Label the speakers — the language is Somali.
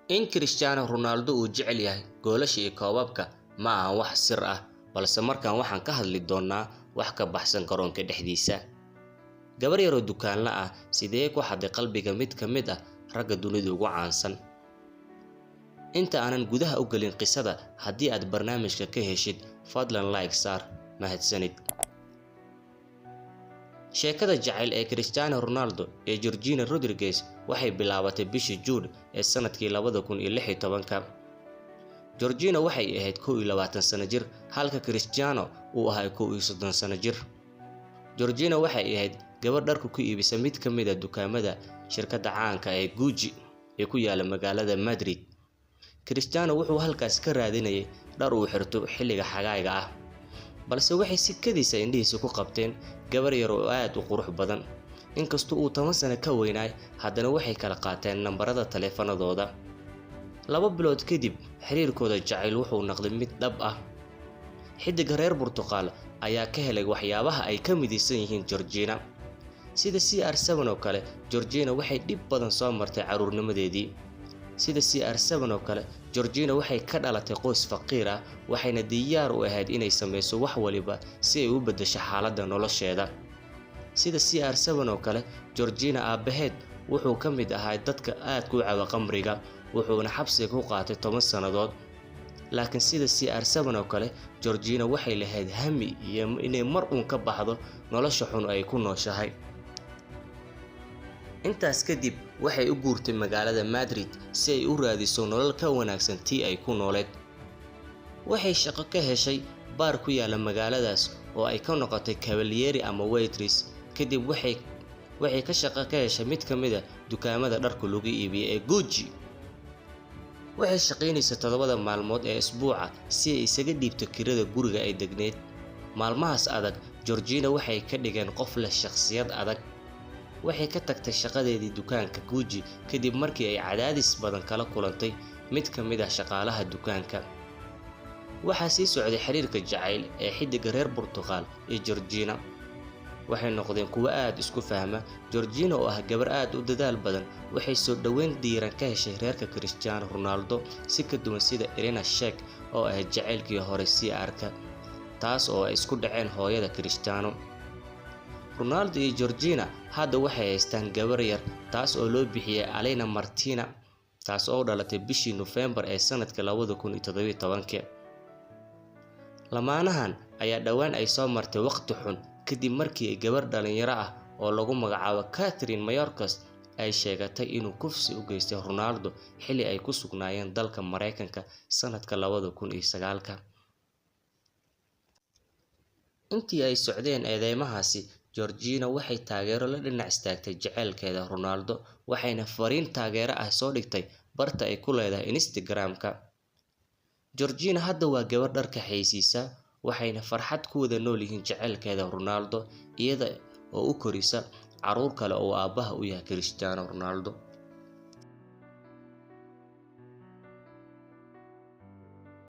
Speaker 1: In Cristiano Ronaldo uu jecel yahay goolasha iyo koobabka ma aha wax sir ah, balse markaan waxaan ka hadli doonaa wax ka baxsan garoonka dhexdiisa. Gabar yar oo dukaanle ah sidee ku xaday qalbiga mid ka mid ah ragga dunida ugu caansan. Inta aanan gudaha u galin qisada, haddii aad barnaamijka ka heshid, fadlan like saar, mahadsanid. Sheekada jacayl ee Cristiano Ronaldo iyo Georgina Rodriguez waxay bilaabatay bishii Juun ee sanadkii 2016. Georgina waxay ahayd 21 sano jir, halka Cristiano uu ahaa 31 sano jir. Georgina waxay ahayd gabadh dharka ku iibisa mid ka mid ah dukaamada shirkadda caanka ee Gucci ee ku yaala magaalada Madrid. Cristiano wuxuu halkaas ka raadinayay dhar uu xirto xilliga xagaaga ah, balse waxay si kadis ah indhihiisa ku qabteen gabar yar oo aad u qurux badan. Inkastoo uu 10 sano ka weynaay, haddana waxay kala qaateen nambarada taleefanadooda. 2 bilood kadib, xiriirkooda jacayl wuxuu noqday mid dhab ah. Xiddiga reer Portugal ayaa ka helay waxyaabaha ay ka midaysan yihiin Georgina. Sida CR7 oo kale, Georgina waxay dhib badan soo martay caruurnimadeedii. Sida CR7 oo kale, Georgina waxay ka dhalatay qoys faqiir ah, waxayna diyaar u ahayd inay sameyso wax waliba si ay u beddesho xaaladda nolosheeda. Sida CR7 oo kale, Georgina aabaheed wuxuu ka mid ahaa dadka aad ku caba khamriga, wuxuuna xabsiga ku qaatay 10 sannadood. Laakiin sida CR7 oo kale, Georgina waxay lahayd hami iyo inay mar uun ka baxdo nolosha xun ay ku nooshahay. Intaas kadib, waxay u guurtay magaalada Madrid si ay u raadiso nolol ka wanaagsan tii ay ku nooleed. Waxay shaqo ka heshay baar ku yaala magaaladaas oo ay ka noqotay cavaliere ama waitress. Kadib waxay ka shaqo ka heshay mid ka mid ah dukaamada dharka lagu iibiyo ee Gucci. Waxay shaqaynaysay 7 maalmood ee isbuuca si ay isaga dhiibto kirada guriga ay degneed. Maalmahaas adag, Georgina waxay ka dhigeen qof leh shakhsiyad adag. Waxay ka tagtay shaqadeedii dukaanka Gucci kadib markii ay cadaadis badan kala kulantay mid ka mid ah shaqaalaha dukaanka. Waxaa sii socday xiriirka jacayl ee xiddiga reer Portugal iyo Georgina. Waxay noqdeen kuwo aad isku fahma. Georgina oo ah gabar aad u dadaal badan, waxay soo dhaweyn diiran ka heshay reerka Cristiano Ronaldo, si ka duwan sida Irina Shayk oo ahayd jacaylkii hore CR-ka, taas oo ay isku dhaceen hooyada Cristiano. Ronaldo iyo Georgina hadda waxay haystaan gabar yar, taas oo loo bixiyay Alena Martina, taas oo dhalatay bishii November ee sanadka 2017. Lamaanahan ayaa dhawaan ay soo martay waqti xun kadib markii ay gabar dhalinyaro ah oo lagu magacaabo Catherine Mayorkas ay sheegatay inuu kufsi u geystay Ronaldo xilli ay ku sugnaayeen dalka Mareykanka sanadka 2009. Intii ay socdeen eedeymahaasi, Georgina waxay taageero la dhinac istaagtay jacaylkeeda Ronaldo, waxayna fariin taageero ah soo dhigtay barta ay ku leedahay Instagram-ka. Georgina hadda waa gabar dharka xayeysiisa, waxayna farxad ku wada nool yihiin jacaylkeeda Ronaldo, iyada oo u korisa caruur kale oo aabaha u yahay Cristiano Ronaldo.